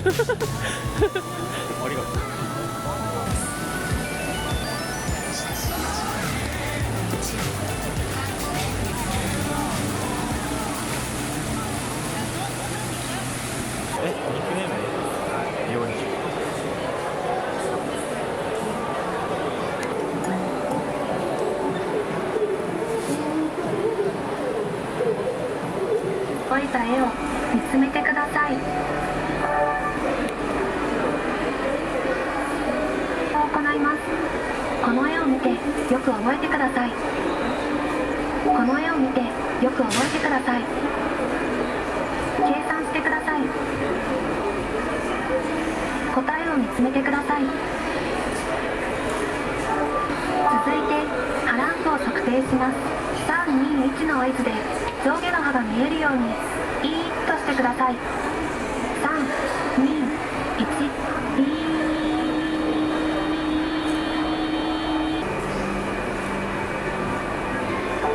ありがとう。ニックネーム用に置いた絵を見つめてください。行います。この絵を見てよく覚えてください。この絵を見てよく覚えてください。計算してください。答えを見つめてください。続いて波ランクを測定します。3、2、1の合図で上下の歯が見えるようにイーッとしてください。3、2、1、イー。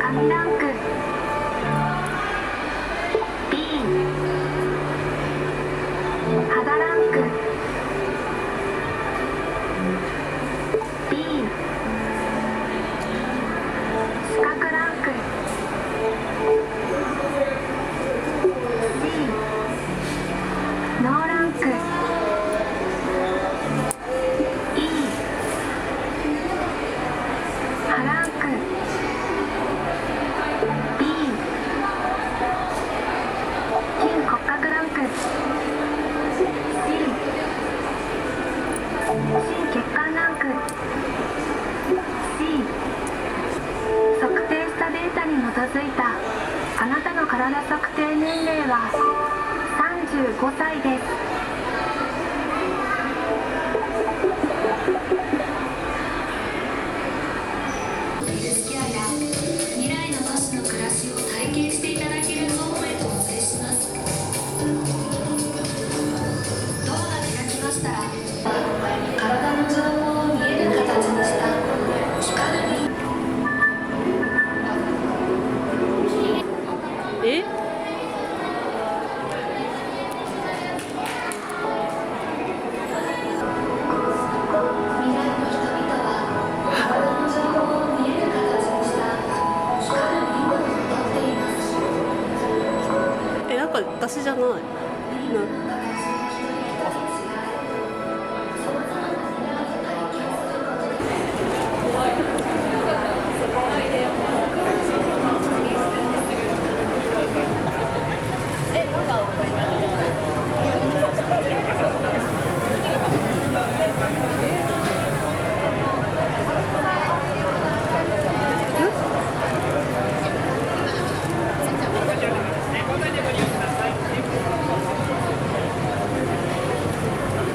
紙ランク B、 肌ランク B、 視覚ランク C、 脳ランク E、 歯ランク B、 筋骨格ランク C、 心血管ランク C。 測定したデータに基づいたあなたの体測定年齢は35歳です。未来の都市の暮らしを体験していただけるゾーンへとお連れします。ドアが開きましたら、体の情報を見える形にした光るえ？なんか私じゃない。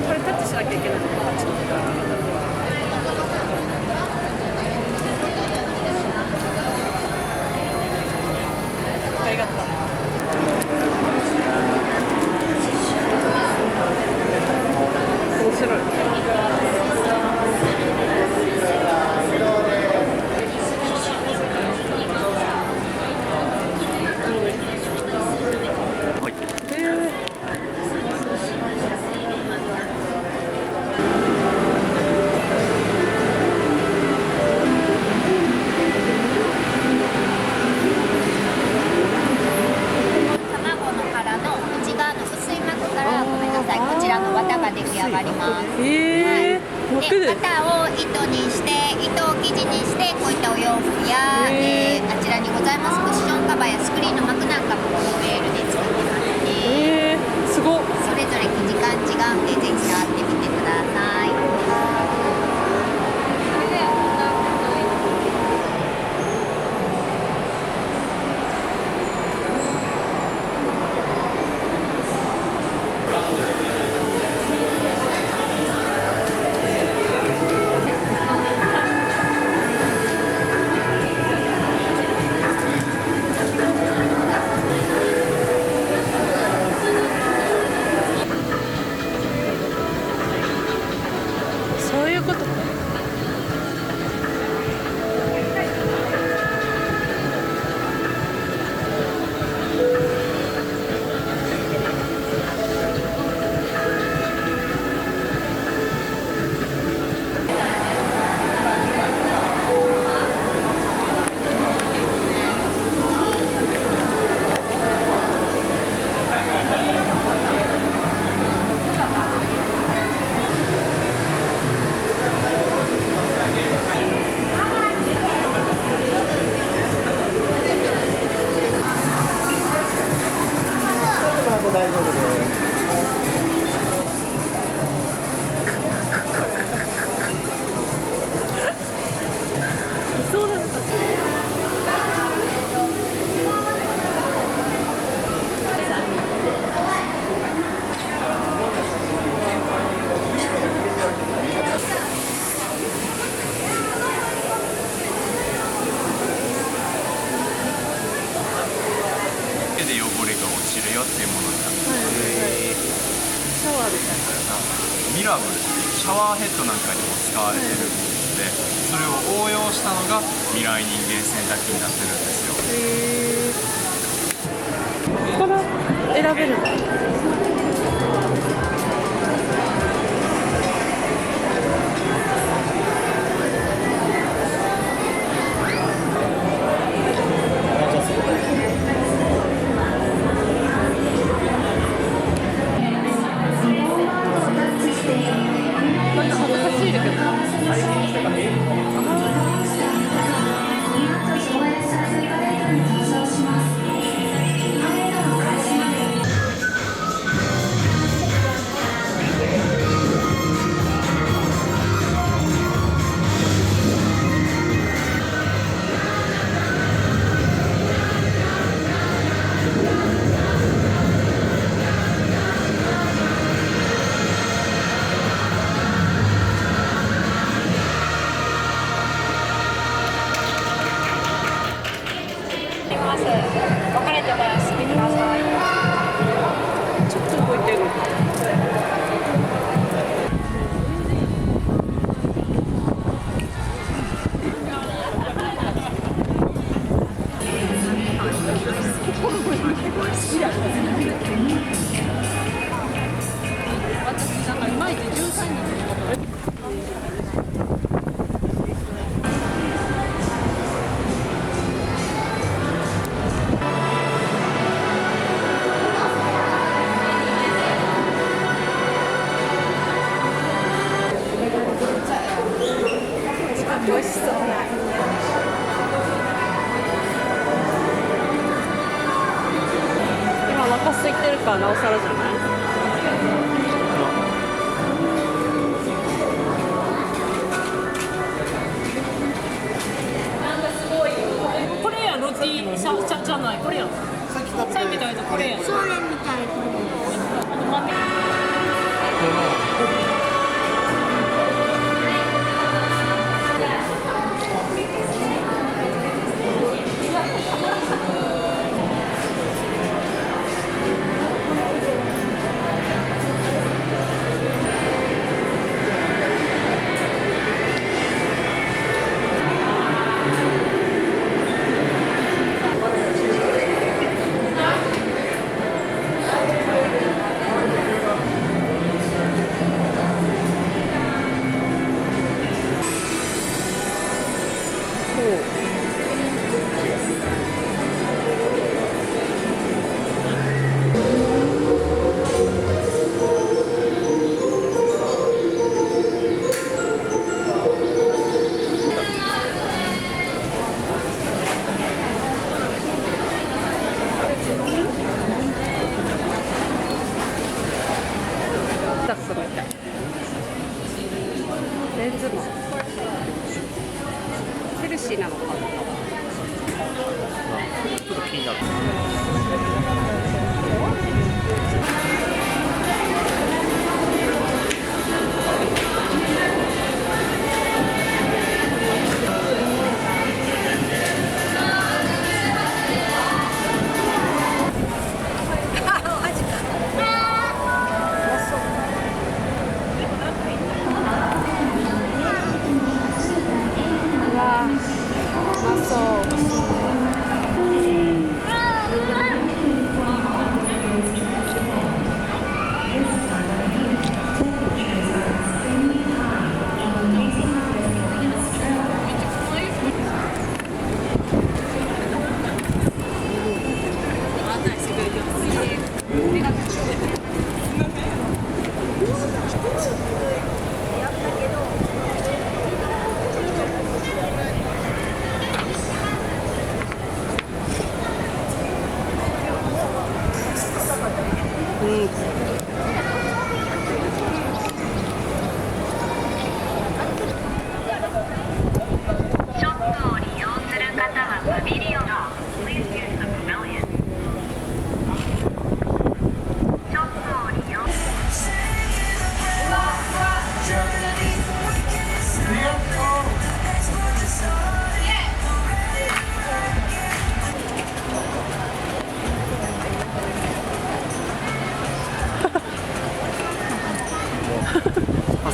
これタッチしなきゃいけない。ありがとう。面白い。で、綿を糸にして糸を生地にしてこういったお洋服や、あちらにございますクッションカバーやスクリーンの幕なんかもこのウェールで作ってますね。すごっ。それぞれ生地感違うんでぜひ触ってみてください。ミラブルっていうシャワーヘッドなんかにも使われてるんで、それを応用したのが未来人間洗濯機になってるんですよ。これ選べるの？なんか恥ずかしいけど。ちょっと動いてる。私なんかいまいち13人。美味しそう。今お腹空いてるからなおさらじゃない？これやロティじゃないこれやさっき食べたこれやそうめんみたい。だすごい。レンズもヘルシーなのかな。ちょっと気になる。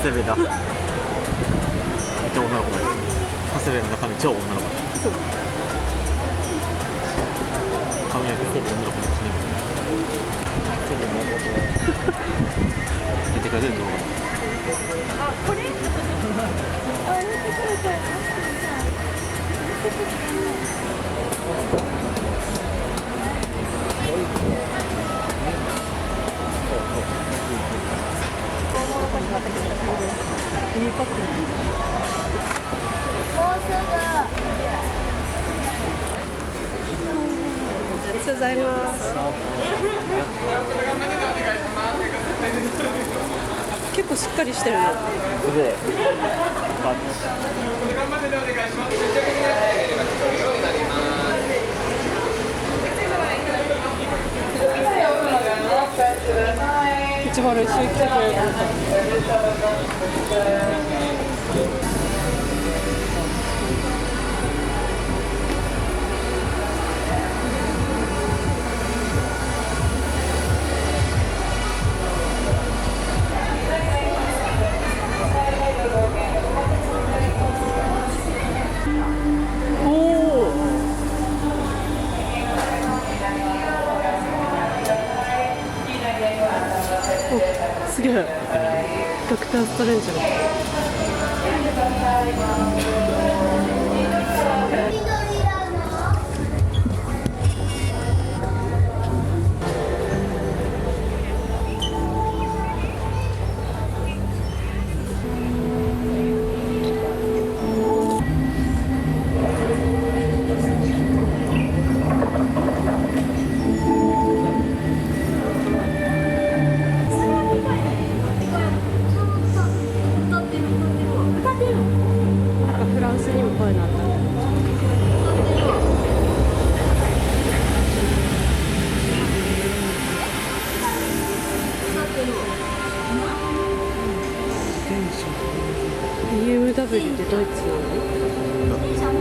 長谷部だ。めっちゃ女の子だよ。長谷部の中身超女の子だ。そう。髪の毛ほぼ女の子の髪の毛。出てくれる動画。あ、これ？あ、見てくれた。ありがとうございます。結構しっかりしてるの。すごい。一丸一緒に来てくれるかな。すげえ、ドクターストレンジだ。フランスにもこういうのあったね。BMW ってドイツなの？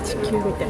地球みたい。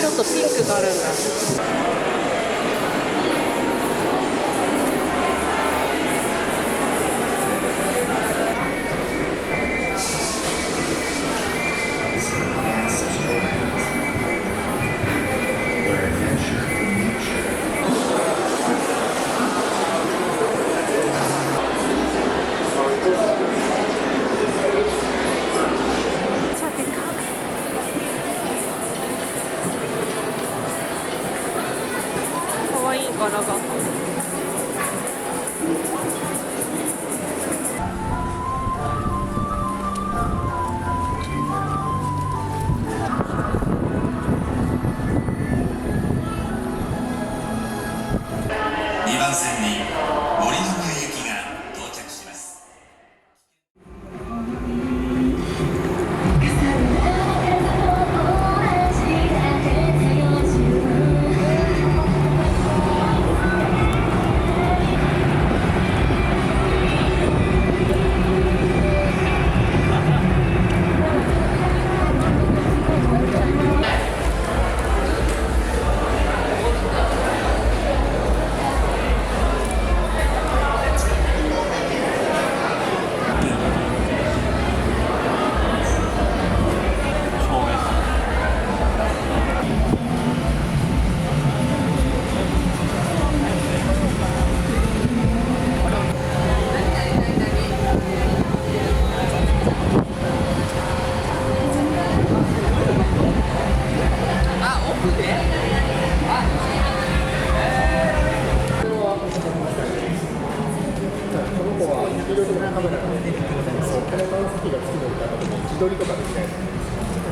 白とピンクがあるんだ。可愛い柄が。2番線に森の上行きが到着します。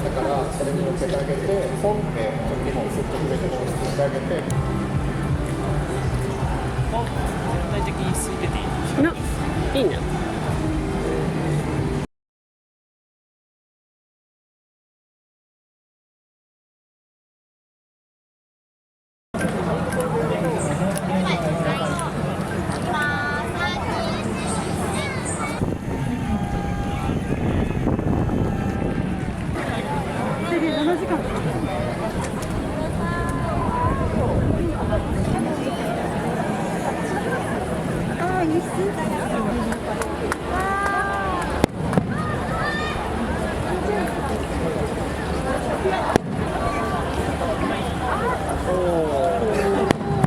だからそれに乗っけてあげて、ポンって2本スッと上に押してあげて。全体的に空いてていい。いいね。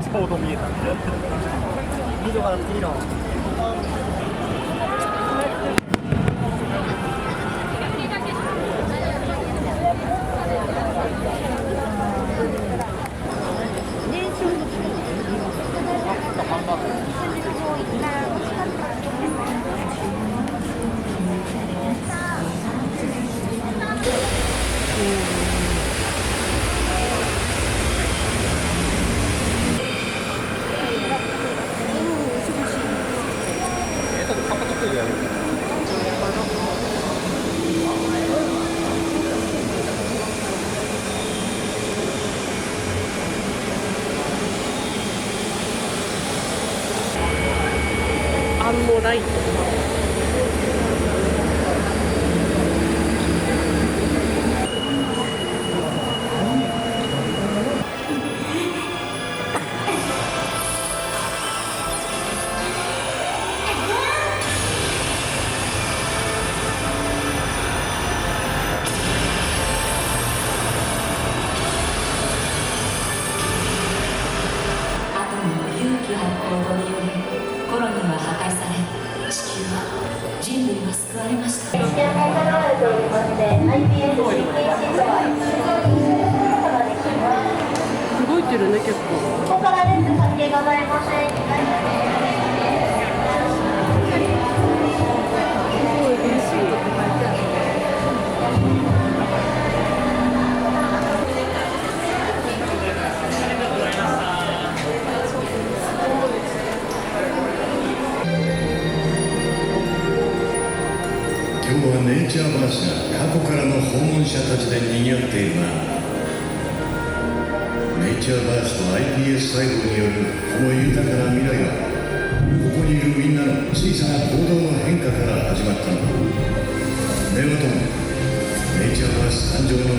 ちょうど見えた。緑が次の。によりコロニーは破壊され、地球は人類は救われました。動いてるね、結構。ここからです。関係ございません。今日はネイチャーバースが過去からの訪問者たちで賑わっているな。ネイチャーバースと iPS 細胞によるこの豊かな未来は、ここにいるみんなの小さな行動の変化から始まったのだ。ではとも、ネイチャーバース誕生の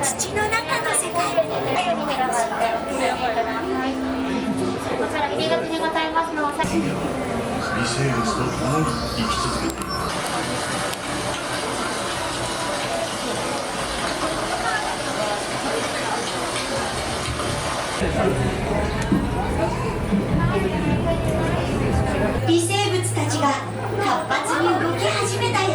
土の中の世界。こちら入り口にございますのを。微生物と共に生き続けています。微生物たちが活発に動き始めたよ。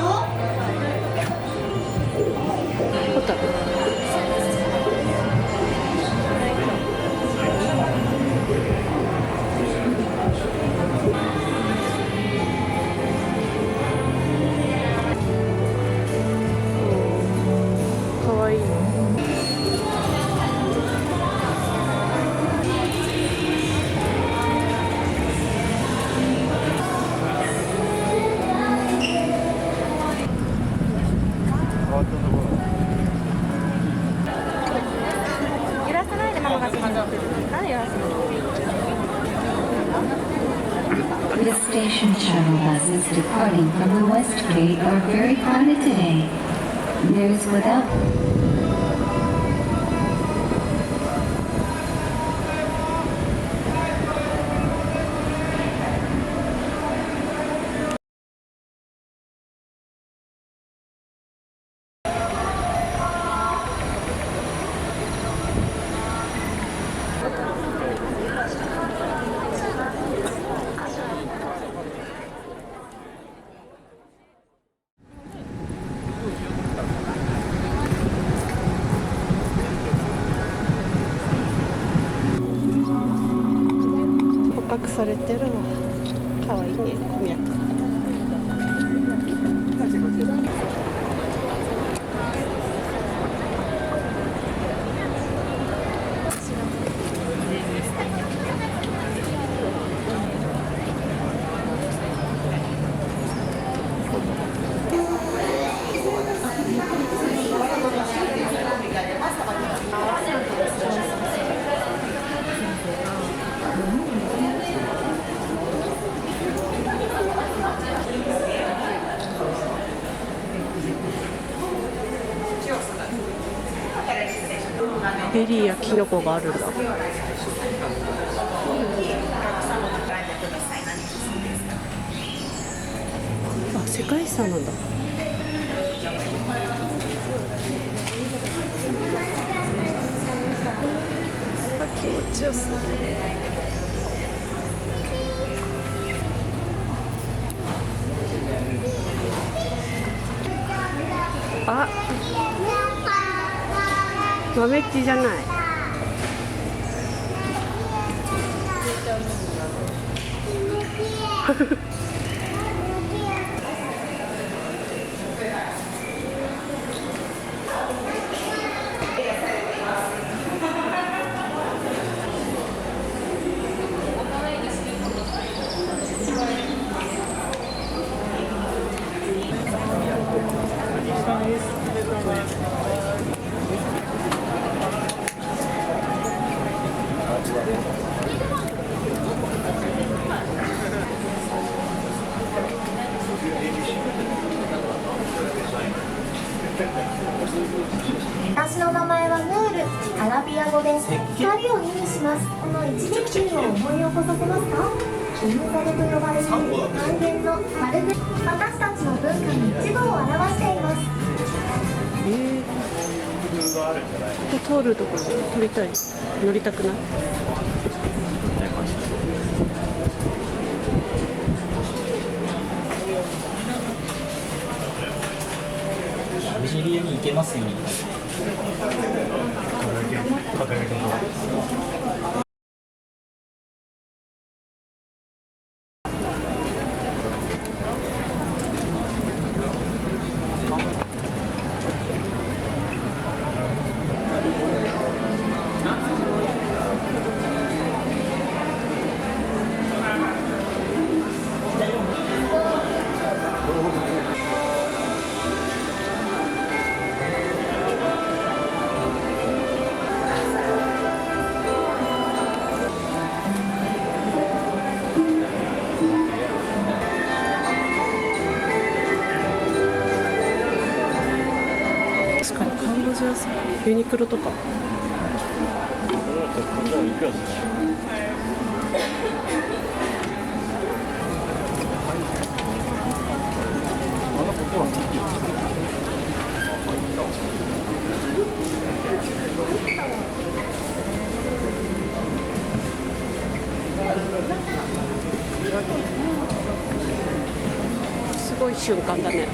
かわいい。揺らさないでママが何揺らすのThe station shuttle buses departing from the West Gate are very crowded today. There's without捕獲されてるわ。かわいいね、こみやく。ベリーやキノコがあるんだ。あ、世界遺産なんだ。気持ちよさそう。あ、豆っちじゃない。の名前はヌール。アラビア語で光を意味します。この一時期を思い起こさせますか？銀ザルと呼ばれる半減の丸で私たちの文化の一部を表しています。ここ通るところ撮りたい。乗りたくない？アルジェリアに行けますように。確かにカンボジアさん、ユニクロとか。すごい瞬間だね。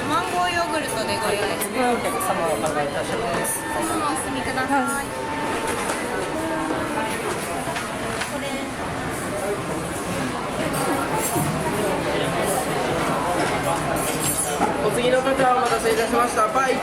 マンゴーヨーグルトでご用意ですね。お客様お願いいたします。お進みください。お次の方お待たせいたしました。パイ1.3。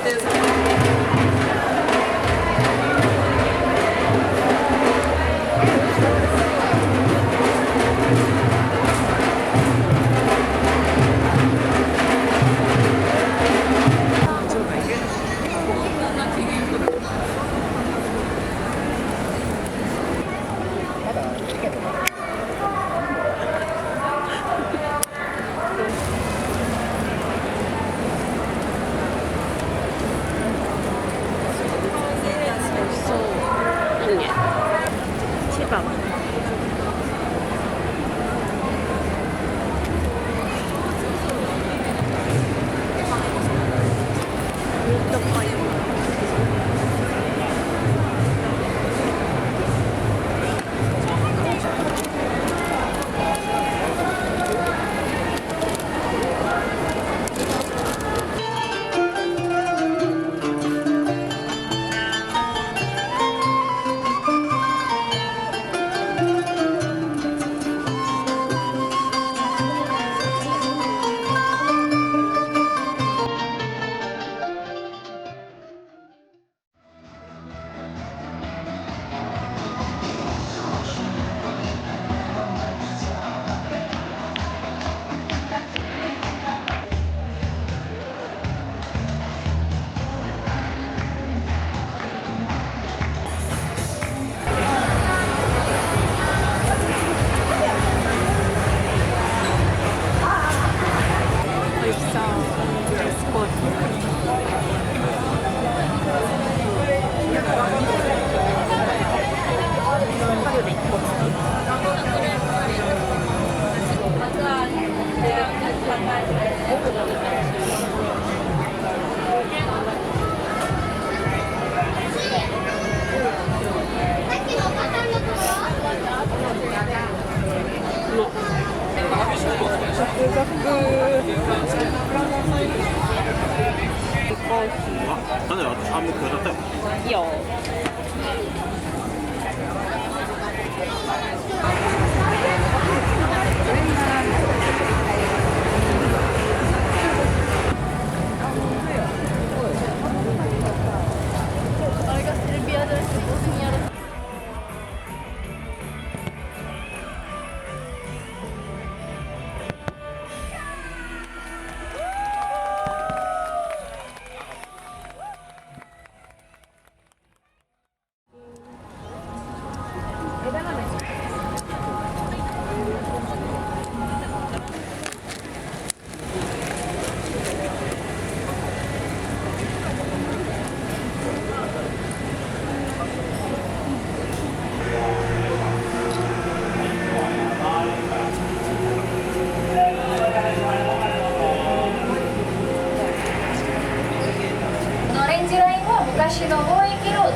昔の貿易ルート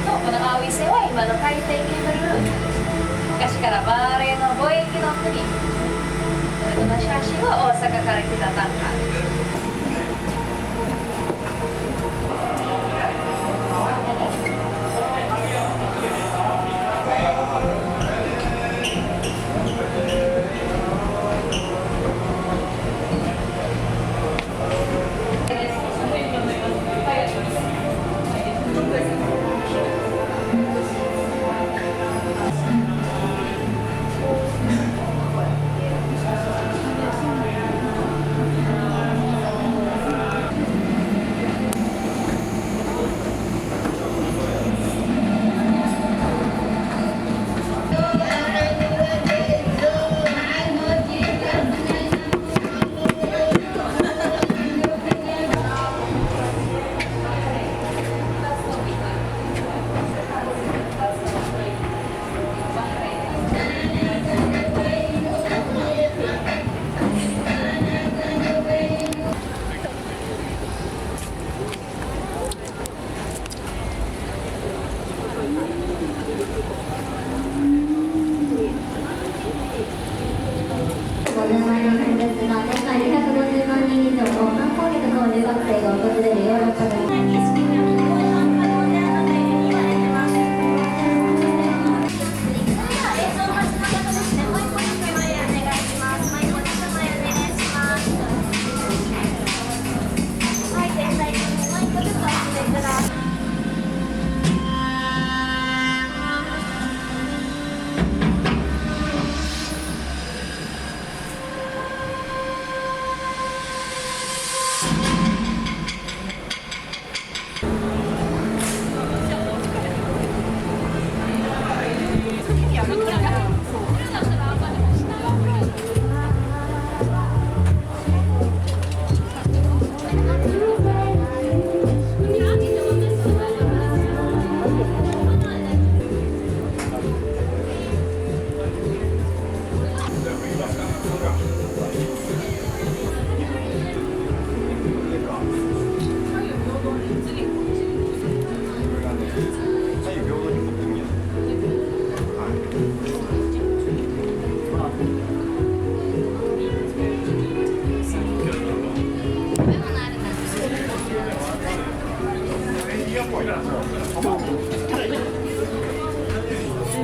のこの青い線は今の海底ケーブルルートです。昔からバーレーの貿易の国。この写真は大阪から来たタンカーです。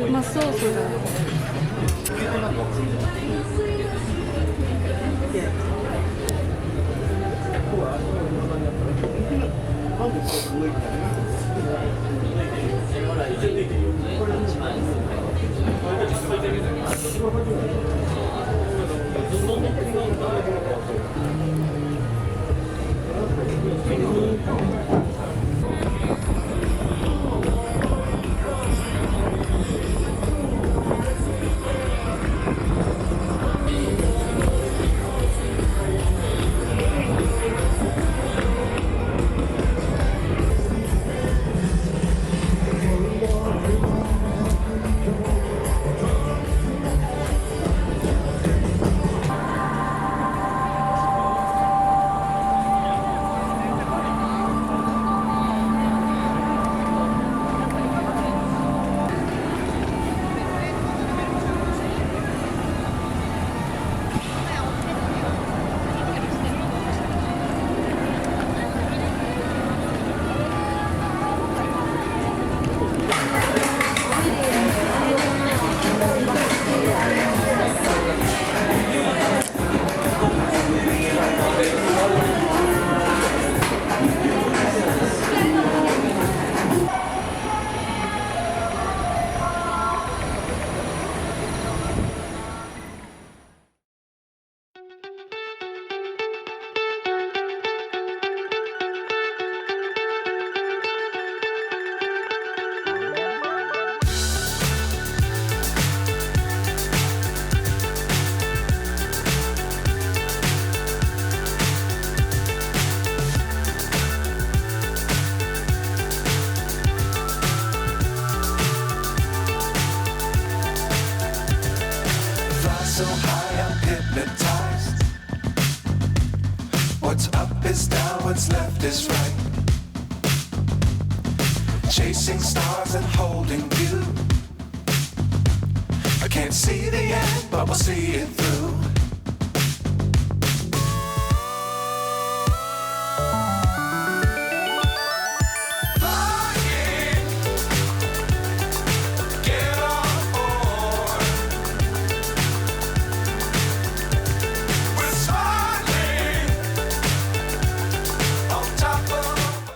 まあソースがSo high, I'm hypnotized. What's up is down, what's left is right. chasing stars and holding you. I can't see the end, but we'll see it through.